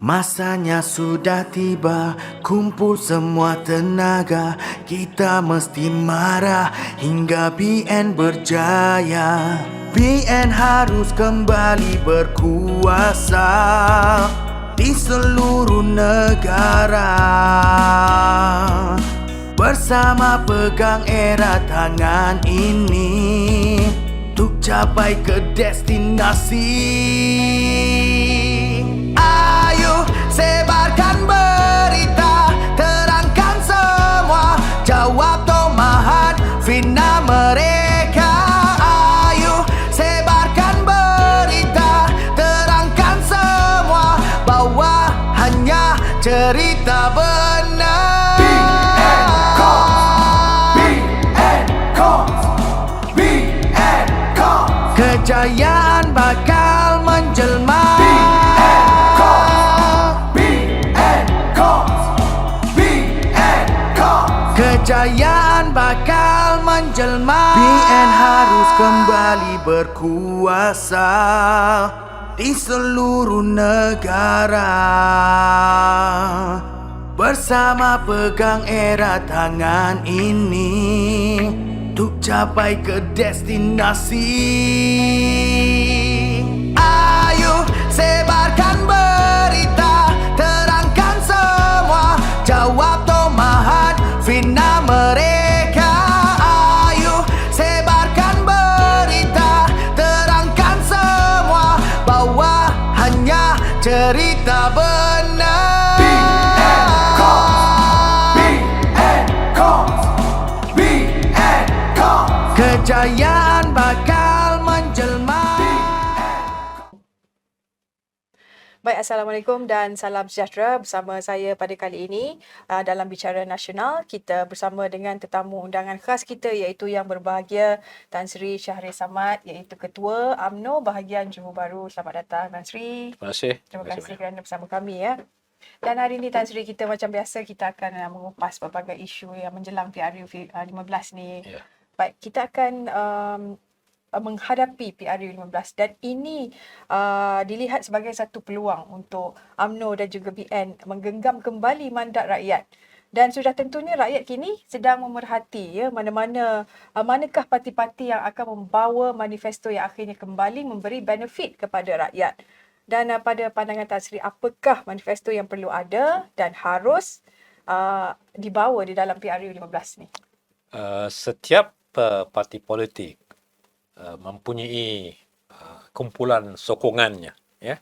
Masanya sudah tiba, kumpul semua tenaga. Kita mesti marah hingga BN berjaya. BN harus kembali berkuasa di seluruh negara. Bersama pegang erat tangan ini untuk capai ke destinasi. Ayo sebarkan berita, terangkan semua, jawab tomahat fitnah mereka. Ayo sebarkan berita, terangkan semua, bahwa hanya cerita benar. Kejayaan bakal menjelma. Kejayaan bakal menjelma. BN harus kembali berkuasa di seluruh negara. Bersama pegang erat tangan ini untuk capai ke destinasi. Ayo sebarkan berita, terangkan semua, jawab tomahat fitnah mereka. Ayo sebarkan berita, terangkan semua, bahwa hanya cerita benar. Kejayaan bakal menjelma. Baik, Assalamualaikum dan salam sejahtera. Bersama saya pada kali ini dalam Bicara Nasional, kita bersama dengan tetamu undangan khas kita iaitu yang berbahagia Tan Sri Shahriz Samad, iaitu Ketua UMNO bahagian Johor Bahru. Selamat datang Tan Sri. Terima kasih. Terima kasih kerana bersama kami ya. Dan hari ini Tan Sri, kita macam biasa kita akan mengupas berbagai isu yang menjelang PRU 15 ni. Ya. Baik, kita akan menghadapi PRU 15 dan ini dilihat sebagai satu peluang untuk UMNO dan juga BN menggenggam kembali mandat rakyat. Dan sudah tentunya rakyat kini sedang memerhati ya manakah parti-parti yang akan membawa manifesto yang akhirnya kembali memberi benefit kepada rakyat. Dan pada pandangan Tan Sri, apakah manifesto yang perlu ada dan harus dibawa di dalam PRU 15 ni? Setiap parti politik mempunyai kumpulan sokongannya, ya.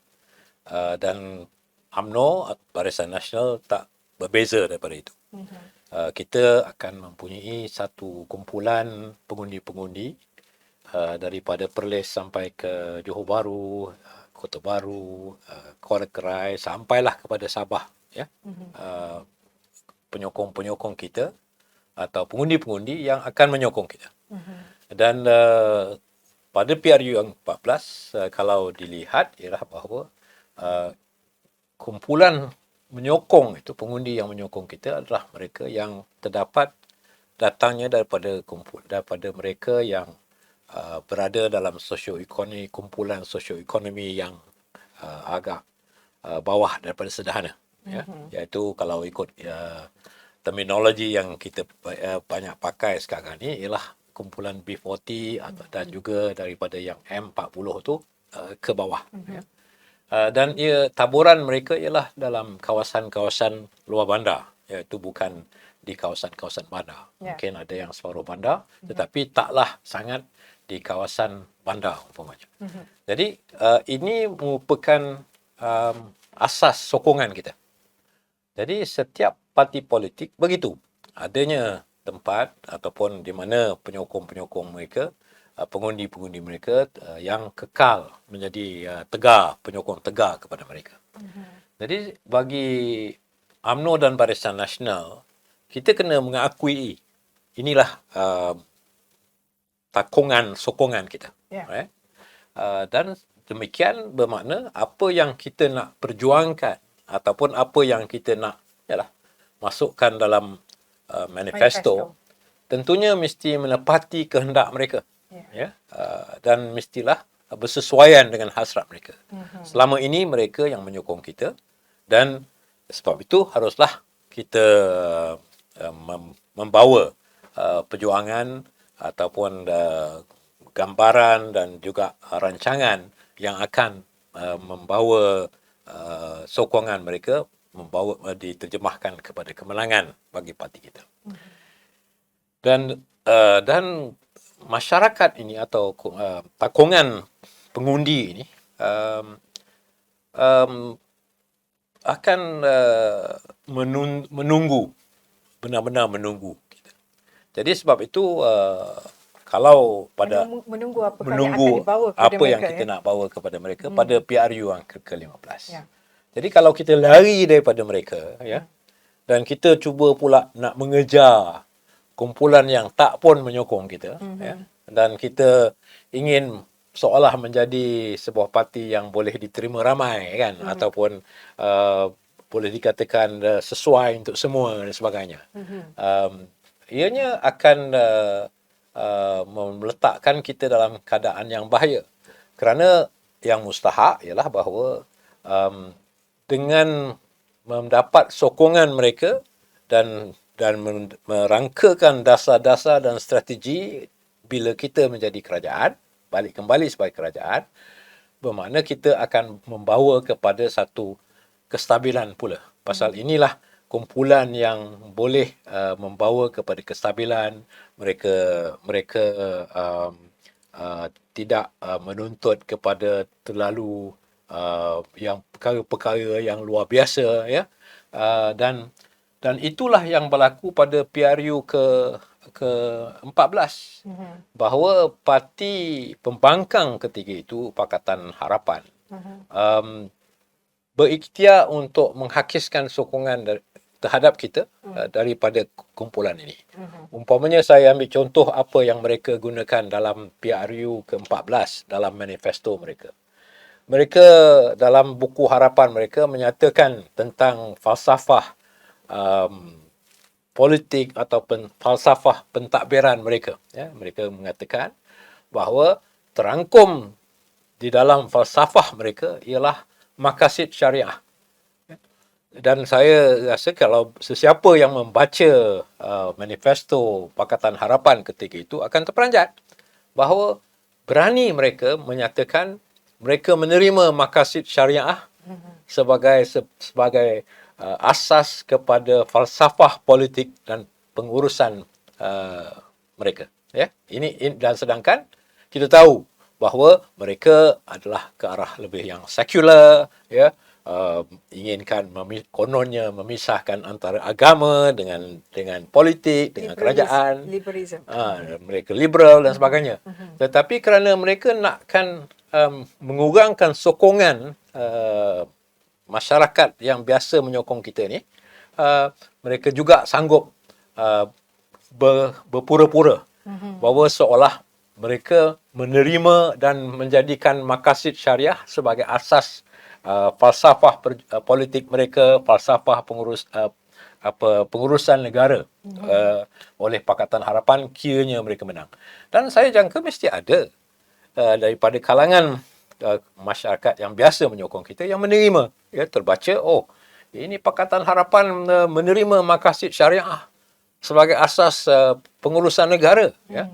Dan UMNO, Barisan Nasional, tak berbeza daripada itu. Kita akan mempunyai satu kumpulan pengundi-pengundi daripada Perlis sampai ke Johor Bahru, Kota Baru, Kuala Kerai, sampailah kepada Sabah, ya. Penyokong-penyokong kita atau pengundi-pengundi yang akan menyokong kita. Dan pada PRU yang 14, kalau dilihat ialah bahawa kumpulan menyokong itu, pengundi yang menyokong kita adalah mereka yang terdapat datangnya daripada mereka yang berada dalam sosioekonomi, kumpulan sosioekonomi yang agak bawah daripada sederhana, ya. Iaitu kalau ikut terminologi yang kita banyak pakai sekarang ni ialah kumpulan B40 dan juga daripada yang M40 tu ke bawah. Ya. Dan taburan mereka ialah dalam kawasan-kawasan luar bandar, iaitu bukan di kawasan-kawasan bandar. Ya. Mungkin ada yang separuh bandar, tetapi taklah sangat di kawasan bandar umpamanya. Jadi ini merupakan asas sokongan kita. Jadi setiap parti politik begitu, adanya tempat ataupun di mana penyokong-penyokong mereka, pengundi-pengundi mereka yang kekal menjadi tegar, penyokong tegar kepada mereka. Jadi bagi UMNO dan Barisan Nasional, kita kena mengakui inilah takungan sokongan kita. Yeah. Right? Dan demikian bermakna apa yang kita nak perjuangkan ataupun apa yang kita nak masukkan dalam manifesto, tentunya mesti menepati kehendak mereka. Ya. Dan mestilah bersesuaian dengan hasrat mereka. Selama ini mereka yang menyokong kita Dan sebab itu haruslah kita membawa perjuangan ataupun gambaran dan juga rancangan yang akan membawa sokongan mereka diterjemahkan kepada kemenangan bagi parti kita. Dan masyarakat ini atau takungan pengundi ini akan menunggu, benar-benar menunggu kita. Jadi sebab itu kalau pada menunggu apa yang menunggu akan dibawa kepada apa mereka, yang kita ya? nak bawa kepada mereka pada PRU yang ke-15. Ya. Jadi kalau kita lari daripada mereka, ya, dan kita cuba pula nak mengejar kumpulan yang tak pun menyokong kita, ya, dan kita ingin seolah menjadi sebuah parti yang boleh diterima ramai, kan, ataupun boleh dikatakan sesuai untuk semua dan sebagainya. Ianya akan meletakkan kita dalam keadaan yang bahaya. Kerana yang mustahak ialah bahawa dengan mendapat sokongan mereka dan merangkakan dasar-dasar dan strategi bila kita menjadi kerajaan, balik kembali sebagai kerajaan, bermakna kita akan membawa kepada satu kestabilan pula. Pasal inilah kumpulan yang boleh membawa kepada kestabilan. Mereka tidak menuntut kepada terlalu yang perkara-perkara yang luar biasa, ya. Dan itulah yang berlaku pada PRU ke-14, bahawa parti pembangkang ketiga itu, Pakatan Harapan, berikhtiar untuk menghakiskan sokongan terhadap kita daripada kumpulan ini. Umpamanya saya ambil contoh apa yang mereka gunakan dalam PRU ke-14, dalam manifesto mereka. Mereka dalam buku harapan mereka menyatakan tentang falsafah politik atau falsafah pentadbiran mereka. Ya, mereka mengatakan bahawa terangkum di dalam falsafah mereka ialah maqasid syariah. Dan saya rasa kalau sesiapa yang membaca manifesto Pakatan Harapan ketika itu akan terperanjat bahawa berani mereka menyatakan mereka menerima maqasid syariah sebagai asas kepada falsafah politik dan pengurusan mereka. Ya, ini dan sedangkan kita tahu bahawa mereka adalah ke arah lebih yang sekular, ya, inginkan kononnya memisahkan antara agama dengan politik, dengan kerajaan. Liberalism. Mereka liberal dan sebagainya. Tetapi kerana mereka nakkan mengurangkan sokongan masyarakat yang biasa menyokong kita ni, mereka juga sanggup berpura-pura bahawa seolah mereka menerima dan menjadikan maqasid syariah sebagai asas falsafah politik mereka, falsafah pengurusan negara oleh Pakatan Harapan, kiranya mereka menang. Dan saya jangka mesti ada daripada kalangan masyarakat yang biasa menyokong kita yang menerima, ya, terbaca, oh, ini Pakatan Harapan menerima maqasid syariah sebagai asas pengurusan negara, ya.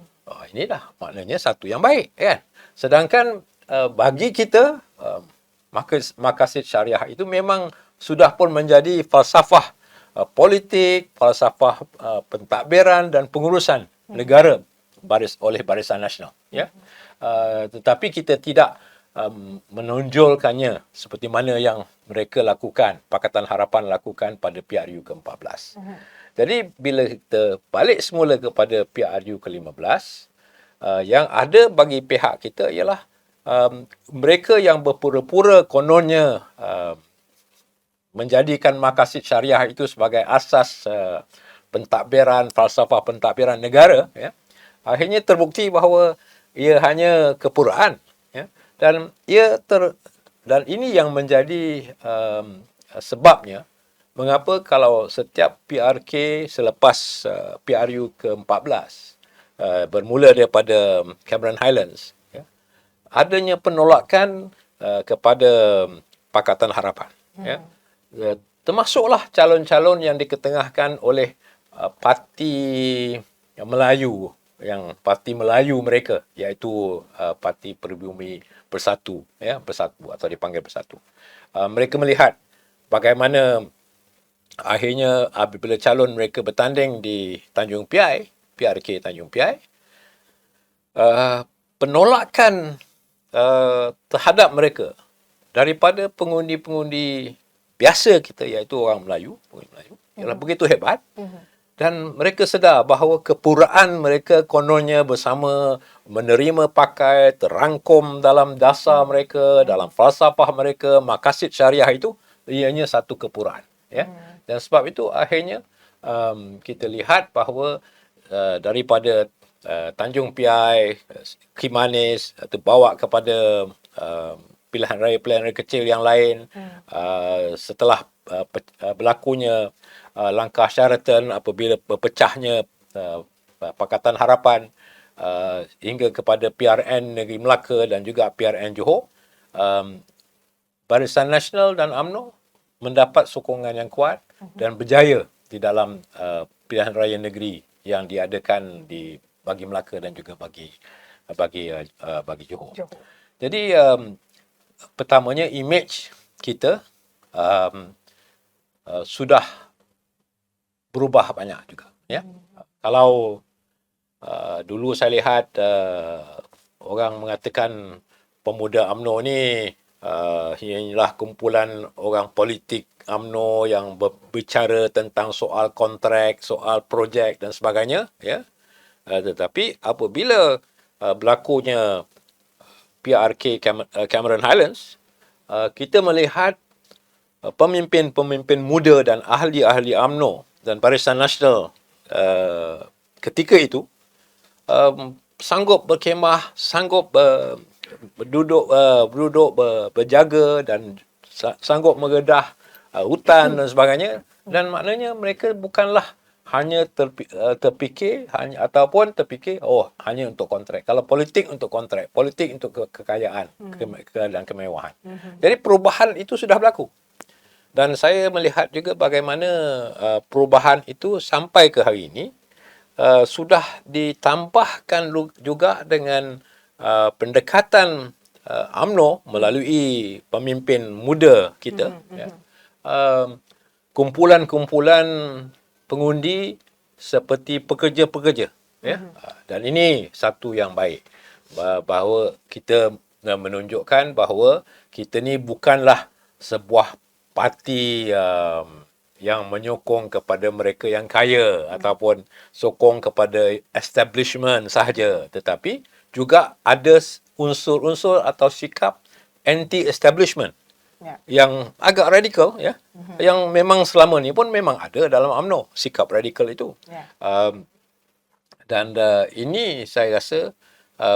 Inilah maknanya satu yang baik, kan. Sedangkan bagi kita maqasid syariah itu memang sudah pun menjadi falsafah politik, falsafah pentadbiran dan pengurusan negara oleh Barisan Nasional, ya. Tetapi kita tidak menonjolkannya seperti mana yang mereka lakukan, Pakatan Harapan lakukan pada PRU ke-14. Jadi bila kita balik semula kepada PRU ke-15, yang ada bagi pihak kita ialah mereka yang berpura-pura kononnya menjadikan maqasid syariah itu sebagai asas pentadbiran, falsafah pentadbiran negara, ya, akhirnya terbukti bahawa ia hanya kepuraan, ya, dan dan ini yang menjadi sebabnya mengapa kalau setiap PRK selepas PRU ke-14 bermula daripada Cameron Highlands, ya, adanya penolakan kepada Pakatan Harapan, ya. termasuklah calon-calon yang diketengahkan oleh parti Melayu, yang parti Melayu mereka, iaitu Parti Pribumi Bersatu, ya, Bersatu atau dipanggil Bersatu. Mereka melihat bagaimana akhirnya apabila calon mereka bertanding di Tanjung Piai, PRK Tanjung Piai, penolakan terhadap mereka daripada pengundi-pengundi biasa kita, iaitu orang Melayu, pengundi Melayu, ialah begitu hebat. Dan mereka sedar bahawa kepuraan mereka kononnya bersama menerima pakai, terangkum dalam dasar mereka, dalam falsafah mereka, maqasid syariah itu ianya satu kepuraan. Ya? Dan sebab itu akhirnya kita lihat bahawa daripada Tanjung Piai, Kimanis, terbawa kepada pilihan raya kecil yang lain, setelah berlakunya langkah Sheraton apabila berpecahnya Pakatan Harapan, hingga kepada PRN Negeri Melaka dan juga PRN Johor, Barisan Nasional dan UMNO mendapat sokongan yang kuat dan berjaya di dalam pilihan raya negeri yang diadakan bagi Melaka dan juga bagi Johor. Jadi pertamanya imej kita sudah berubah banyak juga, ya. Kalau dulu saya lihat orang mengatakan pemuda UMNO ni inilah kumpulan orang politik UMNO yang berbicara tentang soal kontrak, soal projek dan sebagainya, ya. Tetapi apabila berlakunya PRK Cameron Highlands, kita melihat pemimpin-pemimpin muda dan ahli-ahli UMNO dan Barisan Nasional ketika itu sanggup berkemah, sanggup berduduk berjaga dan sanggup mengedah hutan dan sebagainya. Dan maknanya mereka bukanlah hanya terfikir ataupun terfikir hanya untuk kontrak. Kalau politik untuk kontrak, politik untuk kekayaan dan kemewahan. Jadi perubahan itu sudah berlaku. Dan saya melihat juga bagaimana perubahan itu sampai ke hari ini sudah ditambahkan juga dengan pendekatan UMNO melalui pemimpin muda kita, ya. Kumpulan-kumpulan pengundi seperti pekerja-pekerja, ya. Dan ini satu yang baik, bahawa kita menunjukkan bahawa kita ni bukanlah sebuah parti yang menyokong kepada mereka yang kaya ataupun sokong kepada establishment sahaja, tetapi juga ada unsur-unsur atau sikap anti-establishment, yang agak radikal, ya, yang memang selama ni pun memang ada dalam UMNO, sikap radikal itu. Dan ini saya rasa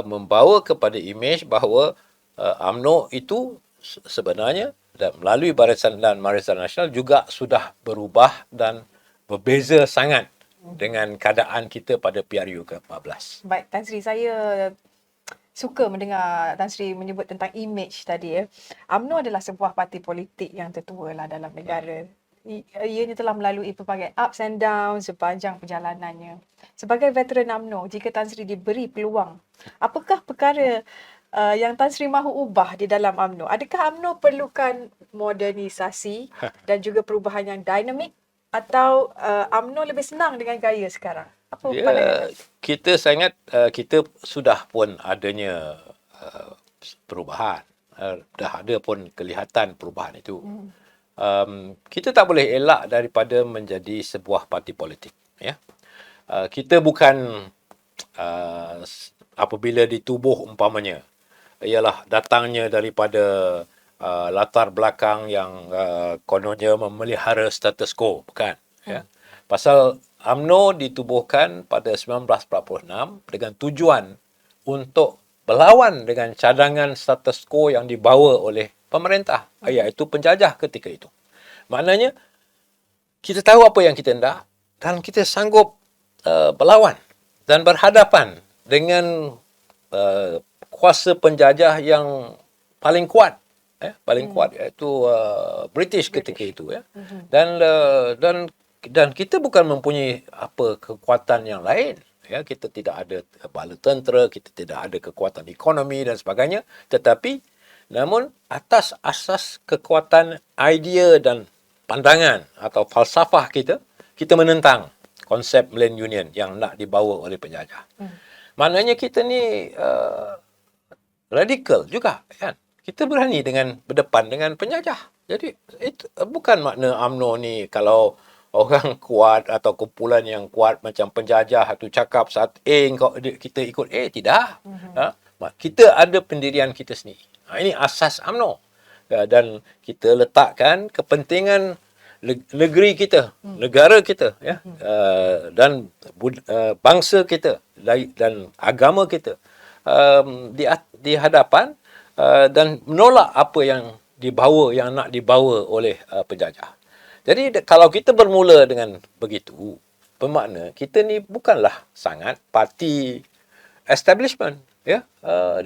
membawa kepada imej bahawa UMNO itu sebenarnya dan melalui Barisan Nasional juga sudah berubah dan berbeza sangat dengan keadaan kita pada PRU ke-14. Baik, Tan Sri, saya suka mendengar Tan Sri menyebut tentang imej tadi, ya. UMNO adalah sebuah parti politik yang tertua lah dalam negara. Ianya telah melalui pelbagai ups and downs sepanjang perjalanannya. Sebagai veteran UMNO, jika Tan Sri diberi peluang, apakah perkara yang Tan Sri mahu ubah di dalam UMNO? Adakah UMNO perlukan modernisasi dan juga perubahan yang dinamik, atau UMNO lebih senang dengan gaya sekarang? Apa pandangan? Kita sudah pun adanya perubahan, dah ada pun kelihatan perubahan itu. Kita tak boleh elak daripada menjadi sebuah parti politik, ya. Kita bukan apabila ditubuh umpamanya ialah datangnya daripada latar belakang yang kononnya memelihara status quo, bukan, ya. Pasal UMNO ditubuhkan pada 1946 dengan tujuan untuk berlawan dengan cadangan status quo yang dibawa oleh pemerintah, iaitu penjajah ketika itu. Maknanya kita tahu apa yang kita hendak dan kita sanggup berlawan dan berhadapan dengan kuasa penjajah yang paling kuat paling kuat iaitu British ketika itu ya. Dan kita bukan mempunyai apa kekuatan yang lain ya, kita tidak ada bala tentera, kita tidak ada kekuatan ekonomi dan sebagainya, tetapi namun atas asas kekuatan idea dan pandangan atau falsafah kita menentang konsep Land Union yang nak dibawa oleh penjajah. Maknanya kita ni radikal juga kan. Kita berani dengan berdepan dengan penjajah. Jadi itu bukan makna UMNO ni kalau orang kuat atau kumpulan yang kuat macam penjajah tu cakap saat kita ikut tidak. Kita ada pendirian kita sendiri. Ini asas UMNO. Dan kita letakkan kepentingan negeri kita, negara kita ya, dan bangsa kita dan agama kita di hadapan dan menolak apa yang nak dibawa oleh penjajah. Jadi kalau kita bermula dengan begitu, bermakna kita ni bukanlah sangat parti establishment ya,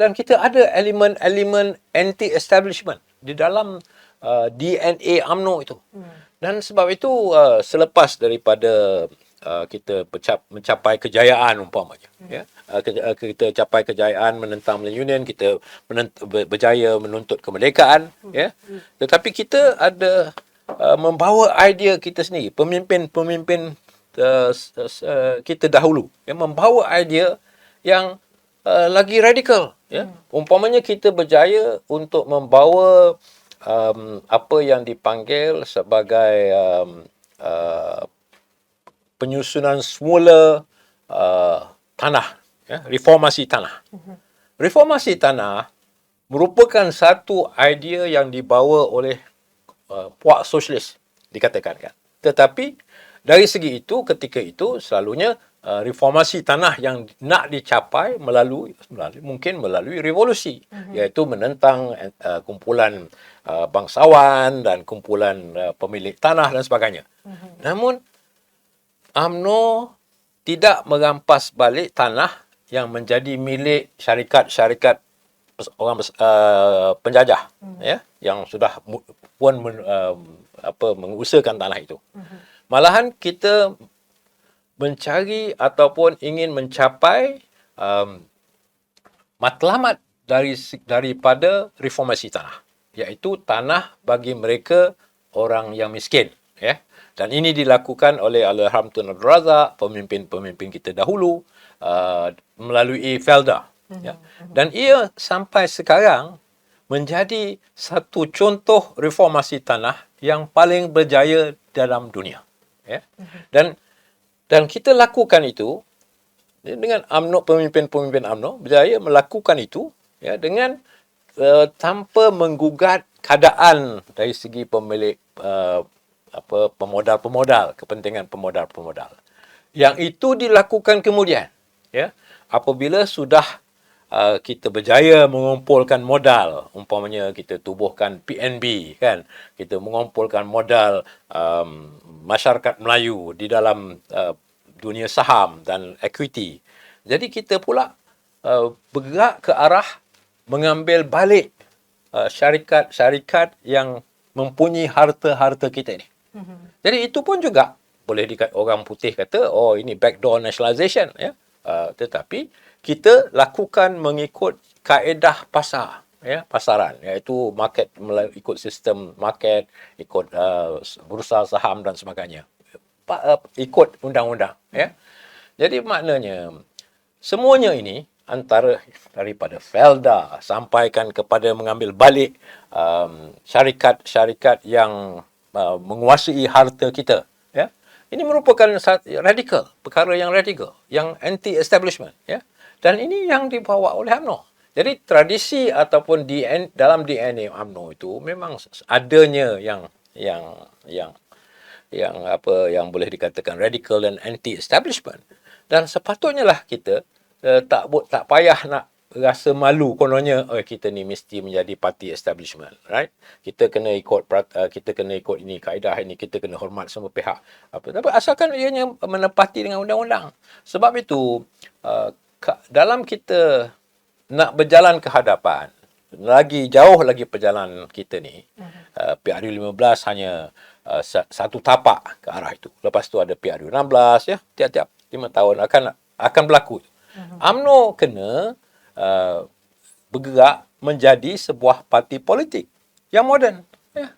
dan kita ada elemen-elemen anti-establishment di dalam DNA UMNO itu. Dan sebab itu selepas daripada kita mencapai kejayaan umpamanya ya, kita capai kejayaan menentang Land Union, kita berjaya menuntut kemerdekaan ya, tetapi kita ada membawa idea kita sendiri, pemimpin kita dahulu ya, membawa idea yang lagi radikal ya. Umpamanya kita berjaya untuk membawa apa yang dipanggil sebagai penyusunan semula tanah ya, reformasi tanah. Reformasi tanah merupakan satu idea yang dibawa oleh puak sosialis dikatakan kan. Tetapi dari segi itu ketika itu selalunya reformasi tanah yang nak dicapai mungkin melalui revolusi, iaitu menentang kumpulan bangsawan dan kumpulan pemilik tanah dan sebagainya. Namun UMNO tidak merampas balik tanah yang menjadi milik syarikat-syarikat orang penjajah ya, yang sudah pun mengusahakan tanah itu. Malahan kita mencari ataupun ingin mencapai matlamat daripada reformasi tanah, iaitu tanah bagi mereka orang yang miskin ya. Dan ini dilakukan oleh Allahyarham Tun Abdul Razak, pemimpin-pemimpin kita dahulu melalui Felda ya. Dan ia sampai sekarang menjadi satu contoh reformasi tanah yang paling berjaya dalam dunia ya. Dan kita lakukan itu dengan UMNO, pemimpin-pemimpin UMNO berjaya melakukan itu ya, dengan tanpa menggugat keadaan dari segi pemilik pemodal-pemodal, kepentingan pemodal-pemodal. Yang itu dilakukan kemudian ya, apabila sudah kita berjaya mengumpulkan modal, umpamanya kita tubuhkan PNB kan, kita mengumpulkan modal masyarakat Melayu di dalam dunia saham dan equity. Jadi kita pula bergerak ke arah mengambil balik syarikat-syarikat yang mempunyai harta-harta kita ini. Jadi itu pun juga boleh orang putih kata ini backdoor nationalisation ya. Tetapi kita lakukan mengikut kaedah pasar ya, pasaran, iaitu market, ikut sistem market, ikut bursa saham dan sebagainya, ikut undang-undang ya. Jadi maknanya semuanya ini antara daripada Felda sampaikan kepada mengambil balik syarikat-syarikat yang menguasai harta kita ya. Ini merupakan radikal, perkara yang radikal, yang anti-establishment ya. Dan ini yang dibawa oleh UMNO. Jadi tradisi ataupun dalam DNA UMNO itu memang adanya yang yang boleh dikatakan radikal dan anti-establishment. Dan sepatutnya lah kita tak payah nak rasa malu kononnya kita ni mesti menjadi parti establishment, right? Kita kena ikut ini kaedah ini, kita kena hormat semua pihak. Tapi asalkan ianya menepati dengan undang-undang. Sebab itu dalam kita nak berjalan ke hadapan lagi jauh lagi perjalanan kita ni. PRU 15 hanya satu tapak ke arah itu. Lepas tu ada PRU 16 ya, tiap-tiap 5 tahun akan berlaku. UMNO kena bergerak menjadi sebuah parti politik yang moden. Ya.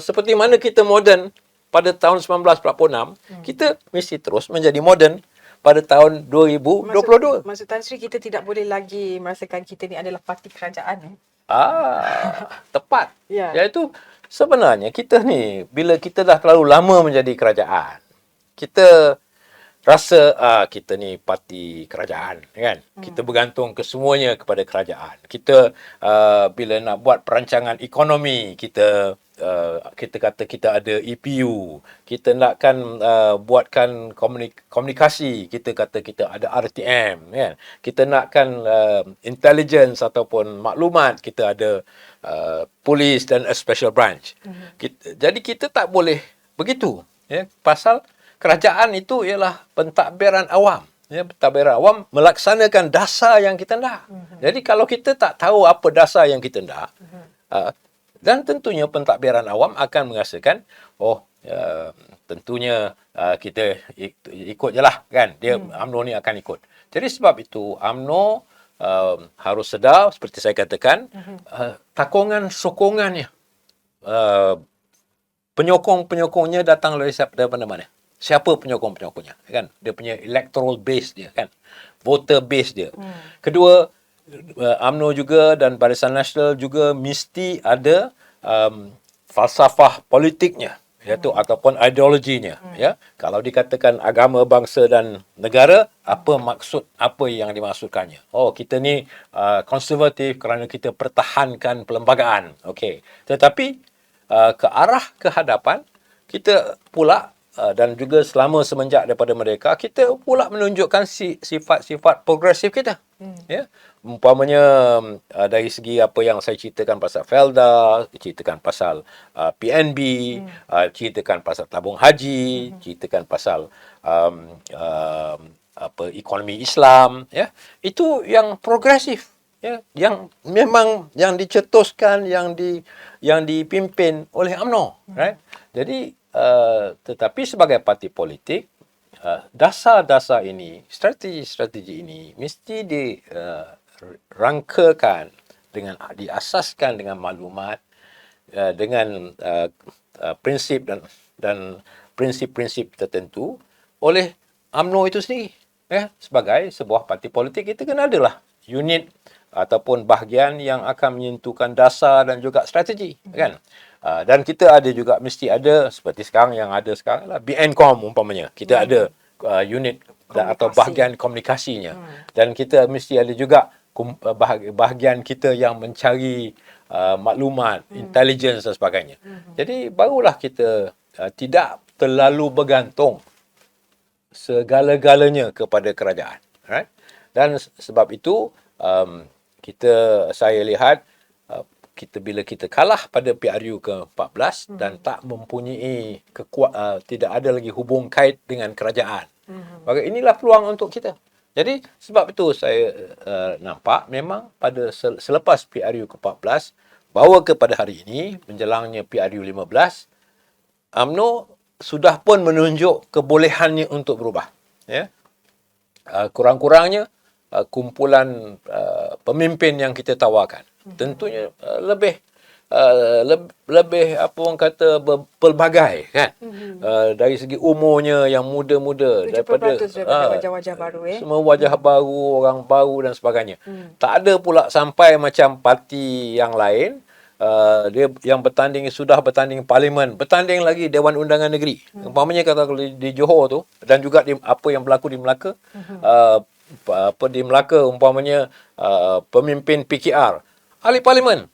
Seperti mana kita moden pada tahun 1946, kita mesti terus menjadi moden pada tahun 2022. Maksud Tan Sri, kita tidak boleh lagi merasakan kita ni adalah parti kerajaan. Tepat. Ya. Iaitu sebenarnya kita ni bila kita dah terlalu lama menjadi kerajaan, kita rasa kita ni parti kerajaan kan. Kita bergantung kesemuanya kepada kerajaan. Kita bila nak buat perancangan ekonomi, kita kata kita ada EPU, kita nakkan buatkan komunikasi, kita kata kita ada RTM kan. Kita nakkan intelligence ataupun maklumat, kita ada polis dan a special branch. Jadi kita tak boleh begitu ya, pasal kerajaan itu ialah pentadbiran awam. Ya, pentadbiran awam melaksanakan dasar yang kita nak. Jadi kalau kita tak tahu apa dasar yang kita nak, dan tentunya pentadbiran awam akan merasakan, tentunya kita ikut je lah kan. Dia UMNO ni akan ikut. Jadi sebab itu UMNO harus sedar, seperti saya katakan, takungan sokongannya, penyokong-penyokongnya datang daripada mana? Siapa penyokong-penyokongnya kan? Dia punya electoral base dia kan, voter base dia. Kedua, UMNO juga dan Barisan Nasional juga mesti ada falsafah politiknya, iaitu ataupun ideologinya. Ya, kalau dikatakan agama, bangsa dan negara, apa yang dimaksudkannya? Kita ni konservatif kerana kita pertahankan perlembagaan. Okey, tetapi ke arah kehadapan kita pula dan juga semenjak daripada merdeka, kita pula menunjukkan sifat-sifat progresif kita. Ya, umpamanya dari segi apa yang saya ceritakan pasal Felda, ceritakan pasal PNB, ceritakan pasal tabung haji, ceritakan pasal ekonomi Islam, ya. Itu yang progresif, ya, yang memang yang dicetuskan, yang dipimpin oleh UMNO, right? Jadi tetapi sebagai parti politik, dasar-dasar ini, strategi-strategi ini mesti dirangkakan diasaskan dengan maklumat, dengan prinsip dan prinsip-prinsip tertentu oleh UMNO itu sendiri. Ya, sebagai sebuah parti politik, kita kena adalah unit ataupun bahagian yang akan menyentuhkan dasar dan juga strategi, kan? Dan kita ada juga, mesti ada, seperti sekarang yang ada sekarang lah, BNCOM umpamanya. Kita ada unit atau bahagian komunikasinya. Dan kita mesti ada juga bahagian kita yang mencari maklumat, intelligence dan sebagainya. Jadi barulah kita tidak terlalu bergantung segala-galanya kepada kerajaan. Right? Dan sebab itu saya lihat bila kita kalah pada PRU ke-14 dan tak mempunyai tidak ada lagi hubung kait dengan kerajaan. Maka inilah peluang untuk kita. Jadi sebab itu saya nampak memang pada selepas PRU ke-14 bahawa kepada hari ini menjelangnya PRU 15, UMNO sudah pun menunjuk kebolehannya untuk berubah. Ya. Kurang-kurangnya kumpulan pemimpin yang kita tawarkan tentunya lebih apa orang kata pelbagai kan. Dari segi umurnya yang muda-muda, daripada wajah-wajah baru semua wajah baru, orang baru dan sebagainya. Tak ada pula sampai macam parti yang lain, dia yang sudah bertanding parlimen, bertanding lagi Dewan Undangan Negeri. Umpamanya kata di Johor tu, dan juga apa yang berlaku di Melaka, di Melaka umpamanya pemimpin PKR, ahli parlimen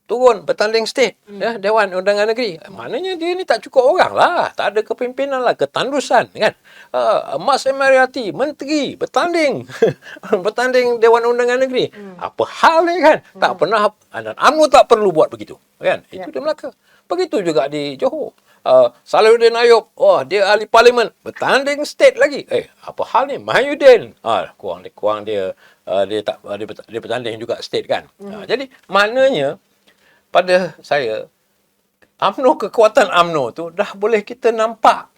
turun bertanding state, ya, Dewan Undangan Negeri. Maknanya dia ni tak cukup orang lah, tak ada kepimpinan lah, ketandusan kan. Mas Emeriati, menteri bertanding bertanding Dewan Undangan Negeri. Apa hal ni kan? Tak pernah, UMNO tak perlu buat begitu kan. Itu di Melaka. Begitu juga di Johor. Salahuddin Ayub, dia ahli parlimen, bertanding state lagi. Apa hal ni? Mahyudin, kurang dia dia bertanding juga state kan. Jadi maknanya pada saya kekuatan UMNO tu dah boleh kita nampak,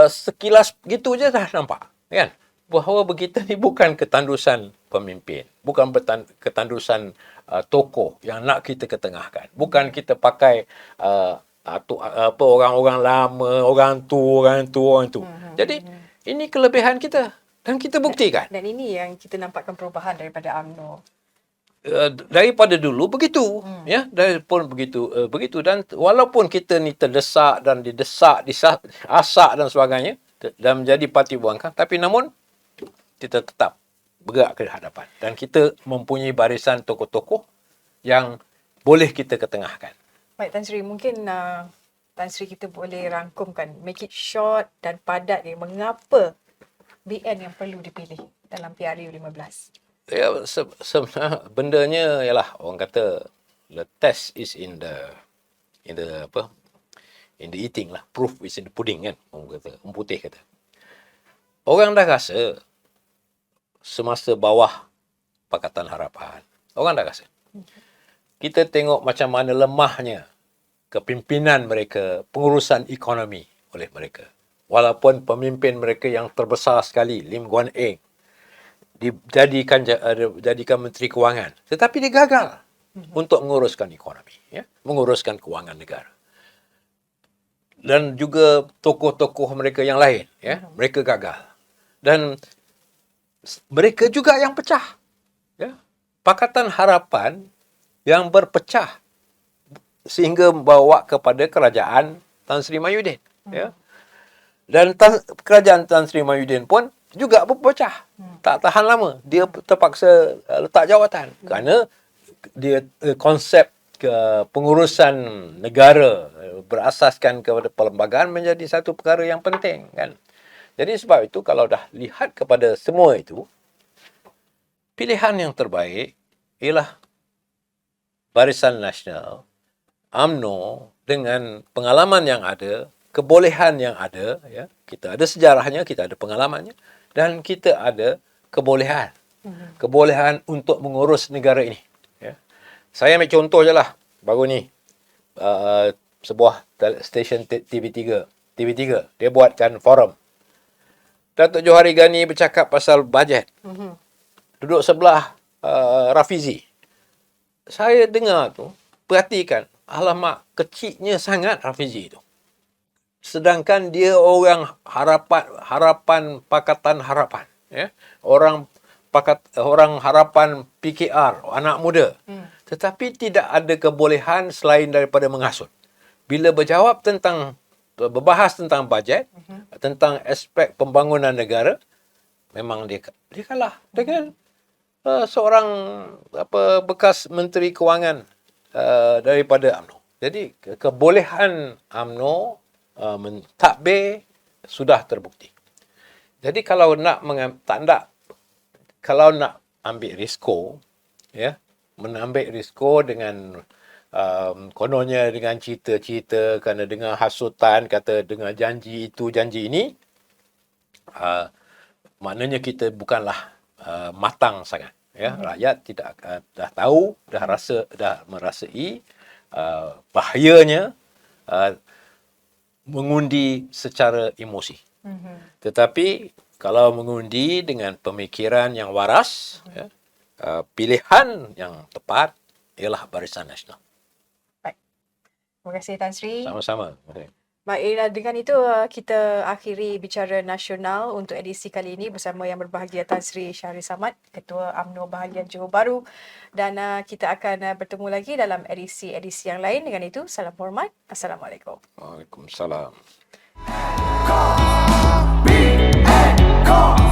sekilas gitu je dah nampak kan, bahawa kita ni bukan ketandusan pemimpin, bukan ketandusan tokoh yang nak kita ketengahkan, bukan kita pakai orang-orang lama, orang tua. Jadi ini kelebihan kita dan kita buktikan. Dan ini yang kita nampakkan perubahan daripada UMNO. Daripada dulu begitu, ya, pun begitu dan walaupun kita ni terdesak dan diasak dan sebagainya dan menjadi parti buangkang, tapi namun kita tetap bergerak ke hadapan dan kita mempunyai barisan tokoh-tokoh yang boleh kita ketengahkan. Baik, Tan Sri, mungkin Tan Sri kita boleh rangkumkan, make it short dan padat ni, mengapa BN yang perlu dipilih dalam PRU 15? Ya, sebenarnya bendanya ialah orang kata the test is in the eating lah, proof is in the pudding kan, orang putih kata. Orang dah rasa semasa bawah Pakatan Harapan, orang dah rasa. Kita tengok macam mana lemahnya kepimpinan mereka, pengurusan ekonomi oleh mereka. Walaupun pemimpin mereka yang terbesar sekali, Lim Guan Eng, dijadikan Menteri Kewangan, tetapi dia gagal untuk menguruskan ekonomi, ya, menguruskan kewangan negara. Dan juga tokoh-tokoh mereka yang lain, ya, mereka gagal. Dan mereka juga yang pecah, ya. Pakatan Harapan yang berpecah sehingga membawa kepada kerajaan Tan Sri Mahyudin, ya. Dan kerajaan Tan Sri Mahyudin pun juga berpecah. Tak tahan lama. Dia terpaksa letak jawatan. Kerana dia konsep pengurusan negara berasaskan kepada perlembagaan menjadi satu perkara yang penting, kan. Jadi sebab itu kalau dah lihat kepada semua itu, pilihan yang terbaik ialah Barisan Nasional, UMNO, dengan pengalaman yang ada, kebolehan yang ada, ya. Kita ada sejarahnya, kita ada pengalamannya, dan kita ada kebolehan. Kebolehan untuk mengurus negara ini, ya. Saya ambil contoh je lah. Baru ni sebuah stesen TV3 dia buatkan forum. Datuk Johari Gani bercakap pasal bajet. Duduk sebelah Rafizi. Saya dengar tu, perhatikan, alamak, kecilnya sangat Rafizi tu. Sedangkan dia orang harapan Pakatan Harapan, ya. Orang harapan PKR, anak muda. Tetapi tidak ada kebolehan selain daripada menghasut. Bila berbahas tentang bajet, tentang aspek pembangunan negara, memang dia kalah dengan seorang bekas Menteri Kewangan daripada UMNO. Jadi kebolehan UMNO mentadbir sudah terbukti. Jadi kalau nak ambil risiko, ya, mengambil risiko dengan kononnya dengan cerita-cerita, kerana dengan hasutan, kata dengan janji itu, janji ini, maknanya kita bukanlah matang sangat, ya. Rakyat tidak dah tahu, dah merasai bahayanya mengundi secara emosi. Tetapi kalau mengundi dengan pemikiran yang waras, ya, pilihan yang tepat ialah Barisan Nasional. Baik. Terima kasih Tan Sri. Sama-sama. Baik, dengan itu kita akhiri bicara nasional untuk edisi kali ini bersama yang berbahagia Tan Sri Shahri Samad, Ketua UMNO Bahagian Johor Bahru, dan kita akan bertemu lagi dalam edisi-edisi yang lain. Dengan itu, salam hormat. Assalamualaikum. Waalaikumsalam. Come,